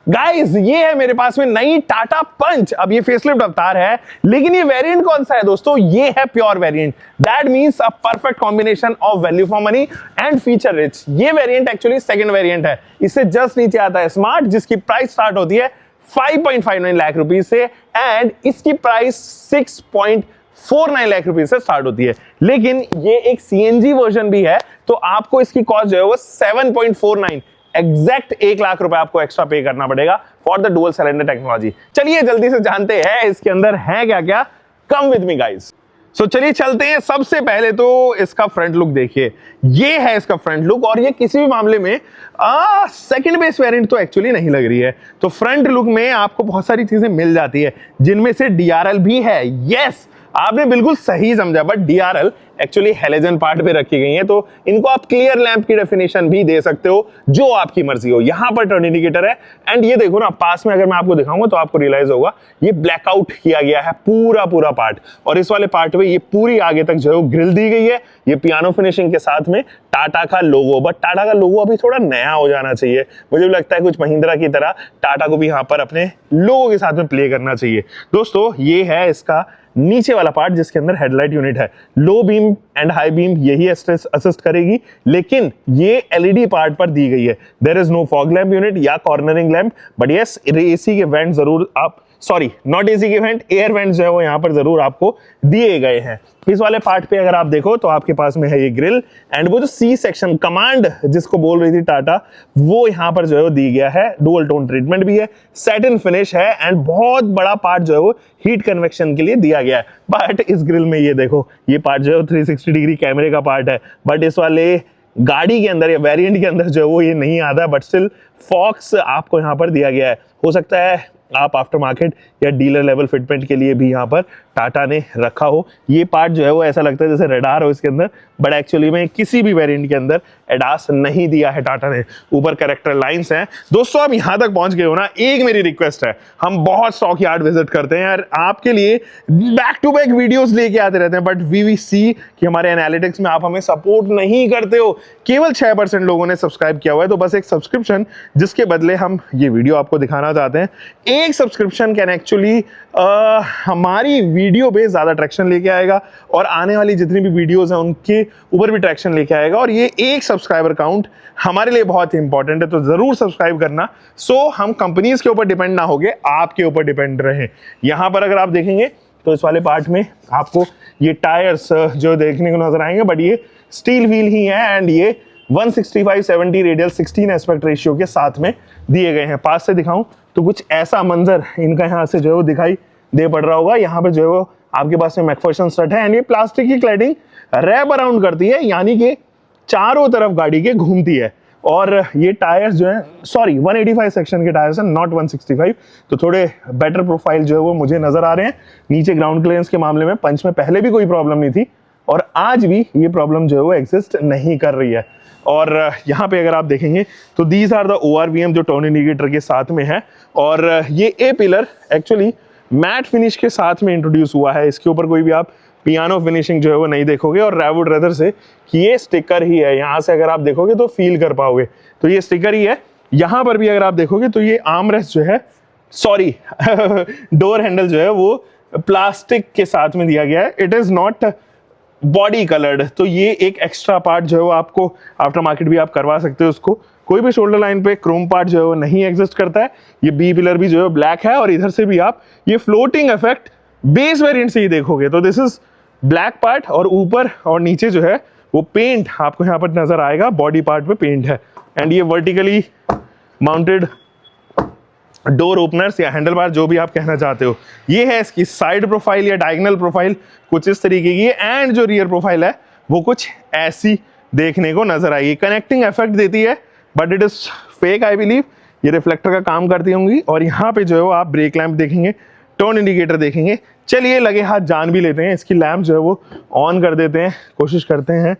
Guys ये है मेरे पास में नई टाटा पंच। अब ये फेसलिफ्ट अवतार है, लेकिन ये वेरिएंट कौन सा है दोस्तों? ये है pure variant. That means a perfect combination of value for money and feature rich. ये वेरिएंट एक्चुअली सेकंड वेरिएंट है। इससे जस्ट नीचे आता है स्मार्ट, जिसकी प्राइस स्टार्ट होती है 5.59 लाख रुपए से, एंड इसकी प्राइस 6.49 लाख रुपए से स्टार्ट होती है। लेकिन ये एक सीएनजी वर्जन भी है, तो आपको इसकी कॉस्ट जो है वो 7.49 एग्जैक्ट 1 लाख रुपए आपको एक्स्ट्रा पे करना पड़ेगा for the dual cylinder technology. चलिए जल्दी से जानते हैं इसके अंदर है क्या क्या। Come with me guys. सो चलिए चलते हैं। सबसे पहले तो इसका फ्रंट लुक देखिए, ये है इसका फ्रंट लुक, और ये किसी भी मामले में सेकंड बेस वेरिएंट तो एक्चुअली नहीं लग रही है। तो फ्रंट लुक में आपको बहुत सारी चीजें मिल जाती है, जिनमें से डीआरएल भी है। यस, आपने बिल्कुल सही समझा, but DRL actually halogen part पे रखी गई है, तो इनको आप क्लियर लैंप की डेफिनेशन भी दे सकते हो, जो आपकी मर्जी हो। यहां पर टर्न इंडिकेटर है, एंड ये देखो ना, पास में अगर मैं आपको दिखाऊंगा तो आपको रियलाइज होगा ये ब्लैकआउट किया गया है पूरा पार्ट, और इस वाले पार्ट पे ये पूरी आगे तक जो है वो ग्रिल दी गई है। ये पियानो फिनिशिंग के साथ में टाटा का लोगो, बट टाटा का लोगो अभी थोड़ा नया हो जाना चाहिए। मुझे भी लगता है कुछ महिंद्रा की तरह टाटा को भी यहाँ पर अपने लोगो के साथ में प्ले करना चाहिए। दोस्तों ये है इसका नीचे वाला पार्ट, जिसके अंदर हेडलाइट यूनिट है। Low beam and high beam यही असिस्ट करेगी, लेकिन ये एलईडी पार्ट पर दी गई है। There is no fog lamp unit या cornering lamp, but yes AC के वेंट जरूर आप, सॉरी नॉट एसी के वेंट, एयर वेंट जो है वो यहाँ पर जरूर आपको दिए गए हैं। इस वाले पार्ट पे अगर आप देखो तो आपके पास में है ये ग्रिल, एंड वो जो सी सेक्शन कमांड जिसको बोल रही थी टाटा, वो यहाँ पर जो है वो दी गया है। डुअल टोन ट्रीटमेंट भी है, सैटिन फिनिश है, एंड बहुत बड़ा पार्ट जो है वो हीट कन्वेक्शन के लिए दिया गया है। बट इस ग्रिल में ये देखो, ये पार्ट जो है 360 डिग्री कैमरे का पार्ट है, बट इस वाले गाड़ी के अंदर या वेरिएंट के अंदर जो है वो ये नहीं आता, बट स्टिल फॉक्स आपको यहाँ पर दिया गया है। हो सकता है आप आफ्टर मार्केट या डीलर लेवल फिटमेंट के लिए भी यहाँ पर टाटा ने रखा हो। ये पार्ट जो है वो ऐसा लगता है जैसे रेडार हो इसके अंदर, बट एक्चुअली में किसी भी वेरिएंट के अंदर एडास नहीं दिया है टाटा ने। ऊपर कैरेक्टर लाइंस हैं। दोस्तों आप यहाँ तक पहुंच गए हो ना, एक मेरी रिक्वेस्ट है, हम बहुत स्टॉक यार्ड विजिट करते हैं यार, आपके लिए बैक टू बैक वीडियोस लेके आते रहते हैं, बट वी सी कि हमारे एनालिटिक्स में आप हमें सपोर्ट नहीं करते हो। केवल 6% लोगों ने सब्सक्राइब किया हुआ है, तो बस एक सब्सक्रिप्शन जिसके बदले हम ये वीडियो आपको दिखाना चाहते हैं। एक सब्सक्रिप्शन कैन एक्चुअली हमारी वीडियो पे ज्यादा ट्रैक्शन लेके आएगा, और आने वाली जितनी भी वीडियोस हैं उनके ऊपर भी ट्रैक्शन लेके आएगा, और ये एक सब्सक्राइबर काउंट हमारे लिए बहुत इंपॉर्टेंट है, तो जरूर सब्सक्राइब करना, सो हम कंपनीज के ऊपर डिपेंड ना होके आपके ऊपर डिपेंड रहें। यहां पर अगर आप देखेंगे तो इस वाले पार्ट में आपको ये टायर्स जो देखने को नजर आएंगे, बट ये स्टील व्हील ही है, एंड ये 165/70 रेडियल 16 एस्पेक्ट रेशियो के साथ में दिए गए हैं। पास से दिखाऊं तो कुछ ऐसा मंजर इनका यहाँ से जो है वो दिखाई दे पड़ रहा होगा। यहाँ पे जो है वो आपके पास में मैकफर्सन स्टड है, एंड ये प्लास्टिक की क्लैडिंग रैप अराउंड करती है, यानी कि चारों तरफ गाड़ी के घूमती है। और ये टायर्स जो है, सॉरी 185 सेक्शन के टायर्स हैं, नॉट 165, तो थोड़े बेटर प्रोफाइल जो है वो मुझे नजर आ रहे हैं। नीचे ग्राउंड क्लियरेंस के मामले में पंच में पहले भी कोई प्रॉब्लम नहीं थी, और आज भी ये प्रॉब्लम जो है वो एग्जिस्ट नहीं कर रही है। और यहाँ पे अगर आप देखेंगे तो दीज आर द ORVM जो टर्न इंडिकेटर के साथ में है, और ये ए पिलर एक्चुअली मैट फिनिश के साथ में इंट्रोड्यूस हुआ है। इसके ऊपर कोई भी आप पियानो फिनिशिंग जो है वो नहीं देखोगे, और आई वुड रेदर से कि ये स्टिकर ही है। यहाँ से अगर आप देखोगे तो फील कर पाओगे, तो ये स्टिकर ही है। यहाँ पर भी अगर आप देखोगे तो ये आर्मरेस्ट जो है, सॉरी डोर हैंडल जो है वो प्लास्टिक के साथ में दिया गया है। It is not body coloured, तो ये एक एक्स्ट्रा पार्ट जो है वो आपको आफ्टर मार्केट भी आप करवा सकते हो उसको। कोई भी शोल्डर लाइन पे क्रोम पार्ट जो है वो नहीं एग्जिस्ट करता है। ये बी पिलर भी जो है ब्लैक है, और इधर से भी आप ये फ्लोटिंग इफेक्ट बेस वेरिएंट से ही देखोगे, तो दिस इज ब्लैक पार्ट, और ऊपर और नीचे जो है वो पेंट आपको यहाँ पर नजर आएगा, बॉडी पार्ट पे पेंट है। एंड ये वर्टिकली माउंटेड डोर ओपनर्स या हैंडल बार, जो भी आप कहना चाहते हो। ये है इसकी साइड प्रोफाइल या डायगोनल प्रोफाइल कुछ इस तरीके की, एंड जो रियर प्रोफाइल है वो कुछ ऐसी देखने को नजर आएगी। कनेक्टिंग इफेक्ट देती है, but it is fake I believe. ये रिफ्लेक्टर का काम करती होंगी, और यहाँ पे जो है वो आप ब्रेक लैंप देखेंगे, टर्न इंडिकेटर देखेंगे। चलिए लगे हाथ जान भी लेते हैं, इसकी लैंप जो है वो ऑन कर देते हैं, कोशिश करते हैं,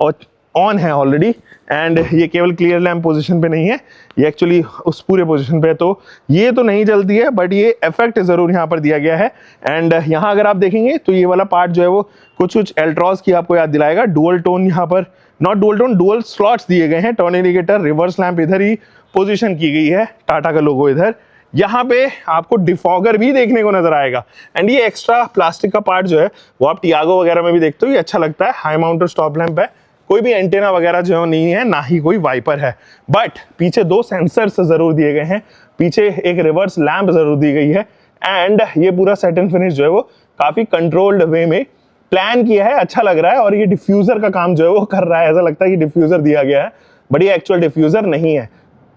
और ऑन है ऑलरेडी। एंड ये केवल क्लियर लैंप पोजीशन पे नहीं है, ये एक्चुअली उस पूरे पोजीशन पे है, तो ये तो नहीं जलती है, बट ये इफेक्ट जरूर यहाँ पर दिया गया है। एंड यहाँ अगर आप देखेंगे तो ये वाला पार्ट जो है वो कुछ एल्ट्रॉस की आपको याद दिलाएगा। डुअल टोन यहाँ पर, not dual tone, dual slots दिए गए हैं। टर्न इंडिकेटर, रिवर्स लैंप इधर ही, पोजीशन की गई है, टाटा का लोगो इधर। यहाँ पे आपको डिफॉगर भी देखने को नजर आएगा। एंड ये एक्स्ट्रा प्लास्टिक का पार्ट जो है वो आप टियागो वगैरह में भी देखते हो, ये अच्छा लगता है। हाई माउंटेड स्टॉप लैंप है, कोई भी एंटेना वगैरह जो नहीं है, ना ही कोई वाइपर है। बट पीछे 2 सेंसर्स जरूर दिए गए हैं, पीछे एक रिवर्स लैंप जरूर दी गई है। एंड ये पूरा सेट एंड फिनिश जो है वो काफी कंट्रोल्ड वे में प्लान किया है, अच्छा लग रहा है। और ये डिफ्यूजर का काम जो है वो कर रहा है, ऐसा लगता है कि डिफ्यूजर दिया गया है, बट ये एक्चुअल डिफ्यूजर नहीं है।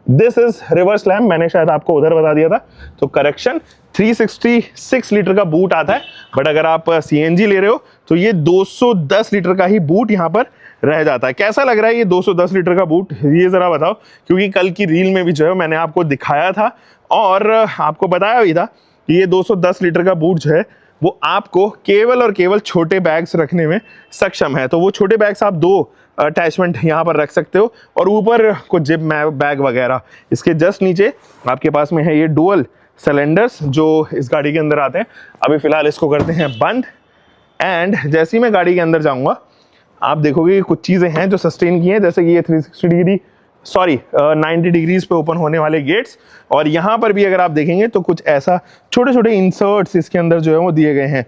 दिस इज रिवर्स लैम्प, मैंने शायद आपको उधर बता दिया था। तो करेक्शन 366 लीटर का बूट आता है, बट अगर आप सीएनजी ले रहे हो तो ये 210 लीटर का ही बूट यहाँ पर रह जाता है। कैसा लग रहा है ये 210 लीटर का बूट, ये जरा बताओ, क्योंकि कल की रील में भी जो है मैंने आपको दिखाया था और आपको बताया भी था कि ये 210 लीटर का बूट जो है वो आपको केवल और केवल छोटे बैग्स रखने में सक्षम है। तो वो छोटे बैग्स आप 2 अटैचमेंट यहाँ पर रख सकते हो और ऊपर कुछ जिप बैग वगैरह। इसके जस्ट नीचे आपके पास में है ये डुअल सिलेंडर्स जो इस गाड़ी के अंदर आते हैं। अभी फिलहाल इसको करते हैं बंद। एंड जैसे ही मैं गाड़ी के अंदर जाऊंगा आप देखोगे कि कुछ चीज़ें हैं जो सस्टेन की हैं, जैसे कि ये 90 डिग्रीज पे ओपन होने वाले गेट्स। और यहाँ पर भी अगर आप देखेंगे तो कुछ ऐसा छोटे छोटे इंसर्ट्स इसके अंदर जो है वो दिए गए हैं।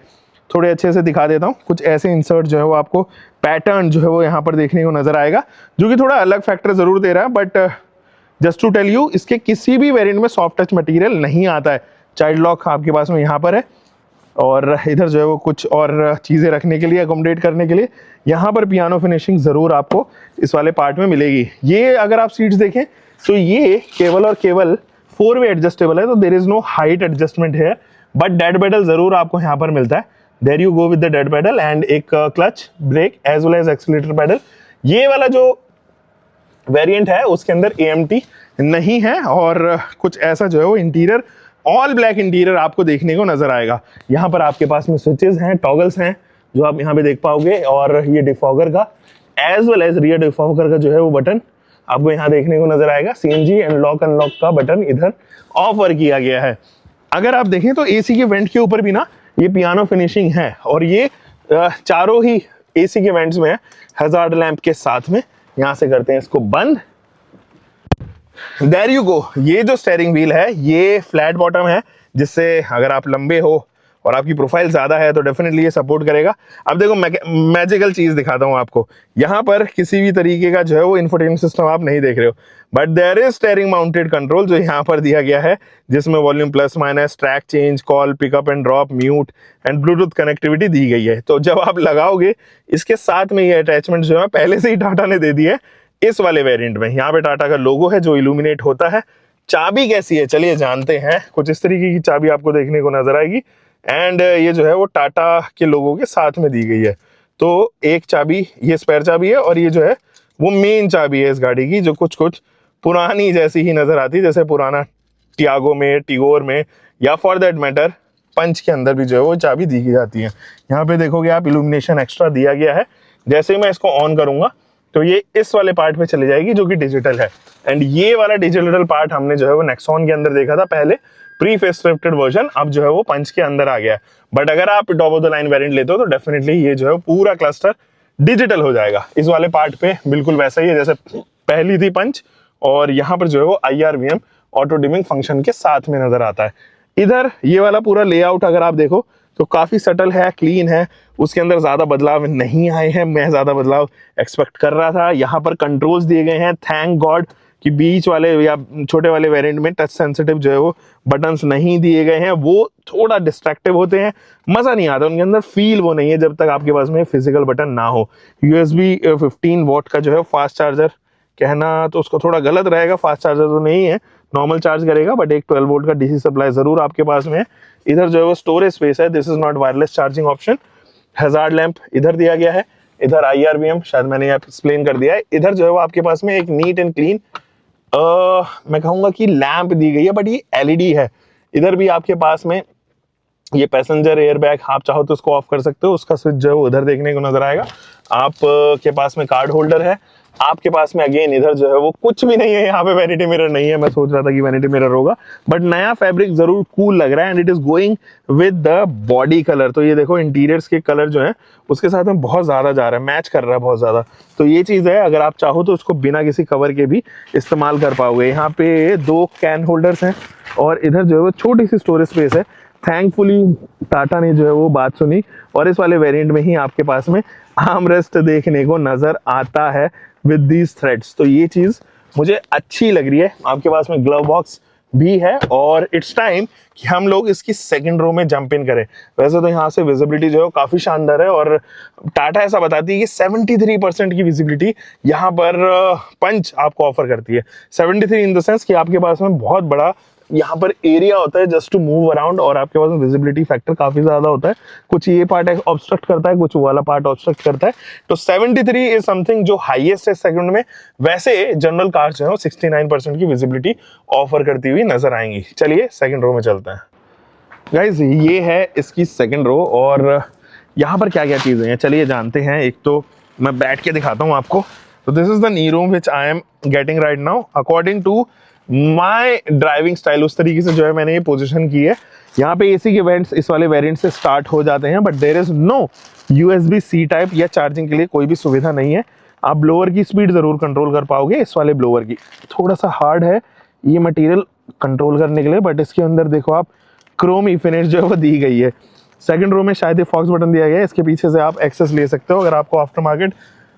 थोड़े अच्छे से दिखा देता हूँ, कुछ ऐसे इंसर्ट जो है वो आपको पैटर्न जो है वो यहाँ पर देखने को नजर आएगा, जो कि थोड़ा अलग फैक्टर जरूर दे रहा है। But just to tell you, इसके किसी भी वेरिएंट में सॉफ्ट टच मटेरियल नहीं आता है। चाइल्ड लॉक आपके पास में यहाँ पर है और इधर जो है वो कुछ और चीज़ें रखने के लिए, अकोमोडेट करने के लिए यहाँ पर पियानो फिनिशिंग ज़रूर आपको इस वाले पार्ट में मिलेगी। ये अगर आप सीट्स देखें तो ये केवल और केवल 4 वे एडजस्टेबल है, तो there is no height adjustment है। बट डेड पेडल ज़रूर आपको यहाँ पर मिलता है, there you go with the dead pedal and एक clutch, brake as well as accelerator pedal. ये वाला जो वेरिएंट है उसके अंदर AMT नहीं है और कुछ ऐसा जो है वो इंटीरियर ऑल ब्लैक इंटीरियर आपको देखने को नजर आएगा। यहाँ पर आपके पास में स्विचेस हैं, टॉगल्स हैं जो आप यहाँ पे देख पाओगे, और ये डिफॉगर का as well as rear defogger का जो है वो बटन आपको यहाँ देखने को नजर आएगा। CNG एंड लॉक अनलॉक का बटन इधर ऑफर किया गया है। अगर आप देखें तो AC के वेंट के ऊपर भी ना ये पियानो फिनिशिंग है और ये चारों ही AC के वेंट्स में है हजार्ड लैंप के साथ में। यहाँ से करते हैं इसको बंद। There you go. ये जो स्टीयरिंग व्हील है ये फ्लैट बॉटम है, जिससे अगर आप लंबे हो और आपकी प्रोफाइल ज्यादा है तो डेफिनेटली ये सपोर्ट करेगा। अब देखो मैजिकल चीज दिखाता हूँ आपको, यहाँ पर किसी भी तरीके का जो है वो इंफोटेनमेंट सिस्टम आप नहीं देख रहे हो, but there is steering mounted control जो यहाँ पर दिया गया है, जिसमें volume plus minus, track change, call, pickup and drop, mute and Bluetooth connectivity दी गई है। तो जब आप लगाओगे इसके साथ में ये अटैचमेंट जो है पहले से ही टाटा ने दे दी है इस वाले वेरिएंट में। यहाँ पे टाटा का लोगो है जो इल्यूमिनेट होता है। चाबी कैसी है चलिए जानते हैं। कुछ इस तरीके की चाबी आपको देखने को नजर आएगी एंड ये जो है वो टाटा के लोगो के साथ में दी गई है। तो एक चाबी ये स्पेयर चाबी है और ये जो है वो मेन चाबी है इस गाड़ी की, जो कुछ कुछ पुरानी जैसी ही नजर आती है, जैसे पुराना टियागो में, टिगोर में, या फॉर दैट मैटर पंच के अंदर भी जो है वो चाबी दी जाती है। यहाँ पे देखोगे आप इल्यूमिनेशन एक्स्ट्रा दिया गया है। जैसे ही मैं इसको ऑन करूंगा तो ये इस वाले पार्ट पे चली जाएगी जो कि डिजिटल है। एंड ये वाला डिजिटल पार्ट हमने जो है वो नेक्सॉन के अंदर देखा था पहले, प्री फेसलिफ्टेड वर्जन, अब जो है वो पंच के अंदर आ गया है। बट अगर आप top of the line variant लेते हो तो डेफिनेटली ये जो है पूरा क्लस्टर डिजिटल हो जाएगा। इस वाले पार्ट पे बिल्कुल वैसा ही है जैसे पहली थी पंच, और यहाँ पर जो है वो IRVM ऑटो डिमिंग फंक्शन के साथ में नजर आता है। इधर ये वाला पूरा लेआउट अगर आप देखो तो काफी सटल है, क्लीन है, उसके अंदर ज्यादा बदलाव नहीं आए हैं। मैं ज्यादा बदलाव एक्सपेक्ट कर रहा था। यहाँ पर कंट्रोल्स दिए गए हैं, थैंक गॉड कि बीच वाले या छोटे वाले वेरिएंट में टच सेंसिटिव जो है वो बटन्स नहीं दिए गए हैं। वो थोड़ा डिस्ट्रैक्टिव होते हैं, मजा नहीं आता उनके अंदर, फील वो नहीं है जब तक आपके पास में फिजिकल बटन ना हो। USB 15 वॉट का जो है फास्ट चार्जर, कहना तो उसको थोड़ा गलत रहेगा, फास्ट चार्जर तो नहीं है, नॉर्मल चार्ज करेगा, बट एक 12 वोल्ट का DC सप्लाई जरूर आपके पास में है। इधर जो है वो स्टोरेज स्पेस है, this is not wireless charging option. Hazard lamp इधर दिया गया है, इधर IRVM शायद मैंने यहाँ एक्सप्लेन कर दिया है। इधर जो है वो आपके पास में एक नीट एंड क्लीन मैं कहूंगा कि लैंप दी गई है, बट ये LED है। इधर भी आपके पास में ये पैसेंजर एयरबैग, आप चाहो तो उसको ऑफ कर सकते हो, उसका स्विच जो है वो उधर देखने को नजर आएगा। आप के पास में कार्ड होल्डर है आपके पास में अगेन इधर जो है वो कुछ भी नहीं है, यहाँ पे वैनिटी मिरर नहीं है। मैं सोच रहा था कि वैनिटी मिरर होगा, बट नया फैब्रिक जरूर कूल लग रहा है and it is going with the body colour. तो ये देखो इंटीरियर्स के कलर जो है उसके साथ में बहुत ज्यादा जा रहा है, मैच कर रहा है बहुत ज्यादा। तो ये चीज है, अगर आप चाहो तो उसको बिना किसी कवर के भी इस्तेमाल कर पाओगे। यहाँ पे 2 कैन होल्डर्स हैं और इधर जो है वो छोटी सी स्टोरेज स्पेस है। थैंकफुली टाटा ने जो है वो बात सुनी और इस वाले वेरिएंट में ही आपके पास में आर्मरेस्ट देखने को नजर आता है विद दीज थ्रेड्स। तो ये चीज मुझे अच्छी लग रही है। आपके पास में ग्लव बॉक्स भी है और इट्स टाइम कि हम लोग इसकी सेकंड रो में जंप इन करें। वैसे तो यहाँ से विजिबिलिटी जो है काफी शानदार है और टाटा ऐसा बताती है कि 73% की विजिबिलिटी यहाँ पर पंच आपको ऑफर करती है। 73 इन द सेंस कि आपके पास में बहुत बड़ा यहाँ पर एरिया होता है जस्ट टू मूव अराउंड और आपके पास विजिबिलिटी फैक्टर काफी ज्यादा होता है। कुछ ये पार्ट ऑब्स्ट्रक्ट करता है, कुछ वाला पार्ट ऑब्स्ट्रक्ट करता है। तो 73 इज समथिंग जो हाईएस्ट है सेकंड में। वैसे जनरल कार जो है 69% की विजिबिलिटी ऑफर करती हुई नजर आएंगी। चलिए सेकंड रो में चलते हैं गाइज। ये है इसकी सेकंड रो और यहाँ पर क्या क्या चीजें हैं चलिए जानते हैं। एक तो मैं बैठ के दिखाता हूँ आपको। तो this is the knee room which I am getting right now according to my driving style. उस तरीके से जो है मैंने ये पोजीशन की है। यहाँ पे एसी के वेंट्स इस वाले वेरिएंट से स्टार्ट हो जाते हैं, but there is no USB-C type या चार्जिंग के लिए कोई भी सुविधा नहीं है। आप ब्लोअर की स्पीड जरूर कंट्रोल कर पाओगे इस वाले ब्लोअर की। थोड़ा सा हार्ड है ये मटेरियल कंट्रोल करने के लिए, बट इसके अंदर देखो आप क्रोमी फिनिश जो है वो दी गई है। सेकंड रो में शायद ये फॉक्स बटन दिया गया है, इसके पीछे से आप एक्सेस ले सकते हो अगर आपको आफ्टर मार्केट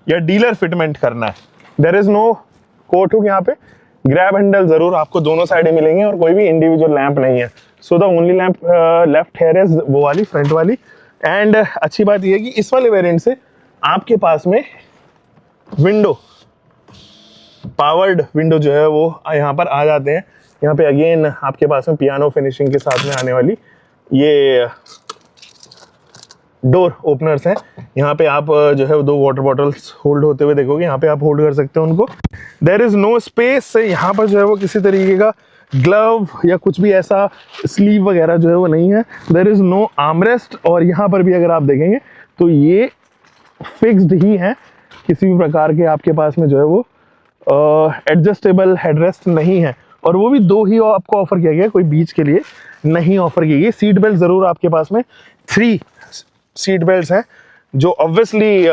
या डीलर फिटमेंट करना है। There is no coat hook यहाँ पे। ग्रैब हैंडल जरूर आपको दोनों साइड मिलेंगे और कोई भी इंडिविजुअल लैंप नहीं है। So the only lamp left here is वो वाली फ्रंट वाली। एंड अच्छी बात यह है कि इस वाले वेरिएंट से आपके पास में विंडो पावर्ड विंडो जो है वो यहाँ पर आ जाते हैं। यहाँ पे अगेन आपके पास में पियानो फिनिशिंग के साथ में आने वाली ये डोर ओपनर्स हैं। यहाँ पे आप जो है 2 वाटर बॉटल्स होल्ड होते हुए देखोगे, यहाँ पे आप होल्ड कर सकते हो उनको। There is no space. यहाँ पर जो है वो किसी तरीके का ग्लव या कुछ भी ऐसा स्लीव वगैरह जो है वो नहीं है। देयर इज नो आर्मरेस्ट और यहाँ पर भी अगर आप देखेंगे तो ये फिक्स्ड ही है, किसी भी प्रकार के आपके पास में जो है वो एडजस्टेबल हेडरेस्ट नहीं है। और वो भी 2 ही आपको ऑफर किया गया, कोई बीच के लिए नहीं ऑफर की गई। सीट बेल्ट जरूर आपके पास में 3 सीट बेल्ट्स हैं जो obviously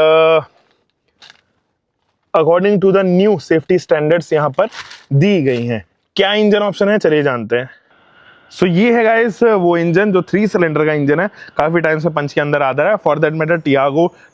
according to the new safety standards यहाँ पर दी गई हैं। क्या इंजन ऑप्शन है चलिए जानते हैं। सो ये है गाइस वो इंजन जो 3 सिलेंडर का इंजन है, काफी टाइम से पंच के अंदर आता है। For that matter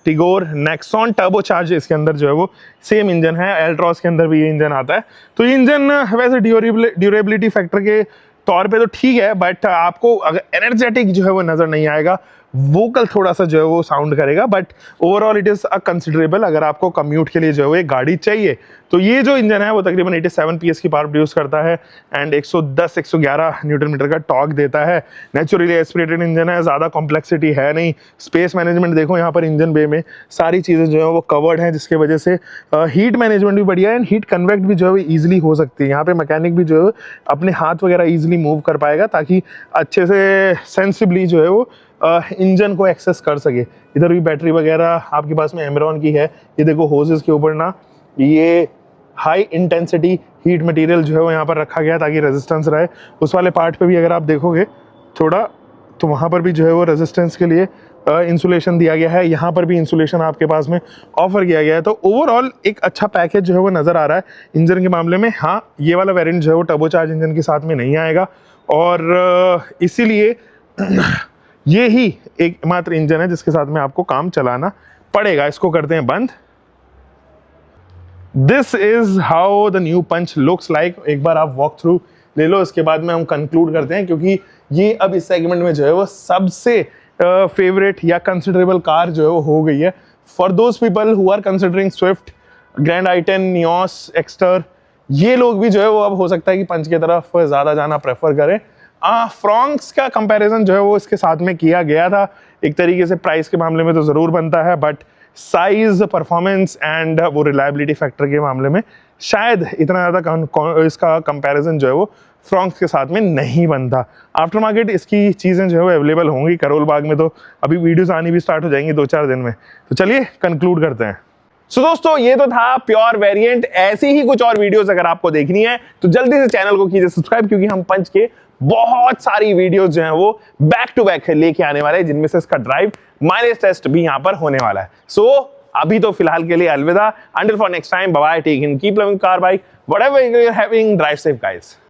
Tigor Nexon turbo charge इसके अंदर जो है वो सेम इंजन है। एल्ट्रॉस के अंदर भी ये इंजन आता है। तो ये इंजन वैसे ड्यूरेबिलिटी फैक्टर के तौर पे तो ठीक है, बट आपको अगर एनर्जेटिक जो है वो नजर नहीं आएगा, वोकल थोड़ा सा जो है वो साउंड करेगा, but overall it is a considerable अगर आपको कम्यूट के लिए जो है वो एक गाड़ी चाहिए। तो ये जो इंजन है वो तकरीबन 87 PS की पावर प्रोड्यूस करता है एंड 110-111 न्यूटन मीटर का टॉर्क देता है। नेचुरली एस्पिरेटेड इंजन है, ज़्यादा कॉम्प्लेक्सिटी है नहीं। स्पेस मैनेजमेंट देखो यहाँ पर इंजन बे में सारी चीज़ें जो है वो कवर्ड हैं, जिसके वजह से हीट मैनेजमेंट भी बढ़िया है एंड हीट कन्वेक्ट भी जो है वो ईजिली हो सकती है। यहाँ पे मैकेनिक भी जो है अपने हाथ वगैरह ईजिली मूव कर पाएगा ताकि अच्छे से सेंसिबली जो है वो इंजन को एक्सेस कर सके। इधर भी बैटरी वगैरह आपके पास में एमरॉन की है। ये देखो होजेस के ऊपर ना ये हाई इंटेंसिटी हीट मटेरियल जो है वो यहाँ पर रखा गया ताकि रेजिस्टेंस रहे। उस वाले पार्ट पे भी अगर आप देखोगे थोड़ा तो वहाँ पर भी जो है वो रेजिस्टेंस के लिए इंसुलेशन दिया गया है। यहाँ पर भी इंसुलेशन आपके पास में ऑफर किया गया है। तो ओवरऑल एक अच्छा पैकेज जो है वो नज़र आ रहा है इंजन के मामले में। हाँ, ये वाला वेरिएंट जो है वो टर्बोचार्ज इंजन के साथ में नहीं आएगा और इसीलिए ये ही एकमात्र इंजन है जिसके साथ में आपको काम चलाना पड़ेगा। इसको करते हैं बंद। This is how the new Punch looks like. एक बार आप वॉक थ्रू ले लो, इसके बाद में हम कंक्लूड करते हैं, क्योंकि ये अब इस सेगमेंट में जो है वो सबसे फेवरेट या कंसिडरेबल कार जो है वो हो गई है for those people who are considering Swift, Grand i10, Nios, Exter. ये लोग भी जो है वो अब हो सकता है कि पंच की तरफ ज़्यादा जाना प्रेफर करें। फ्रॉन्क्स का कंपैरिजन जो है वो इसके साथ में किया गया था। एक तरीके से प्राइस के मामले में तो ज़रूर बनता है, बट साइज, परफॉर्मेंस एंड वो रिलायबिलिटी फैक्टर के मामले में शायद इतना ज़्यादा इसका कंपैरिजन जो है वो फ्रॉन्क्स के साथ में नहीं बनता। आफ्टर मार्केट इसकी चीज़ें जो है वो अवेलेबल होंगी। करोल बाग में तो अभी वीडियोस आनी भी स्टार्ट हो जाएंगी 2-4 दिन में। तो चलिए कंक्लूड करते हैं। सो दोस्तों ये तो था प्योर वेरिएंट। ऐसी ही कुछ और वीडियोस अगर आपको देखनी है तो जल्दी से चैनल को कीजिए सब्सक्राइब, क्योंकि हम पंच के बहुत सारी वीडियोस जो हैं वो बैक टू बैक लेके आने वाले हैं, जिनमें से इसका ड्राइव माइलेज टेस्ट भी यहां पर होने वाला है। सो अभी तो फिलहाल के लिए अलविदा, until for next time, bye bye, take in, keep loving car bike, whatever you are having, drive safe guys.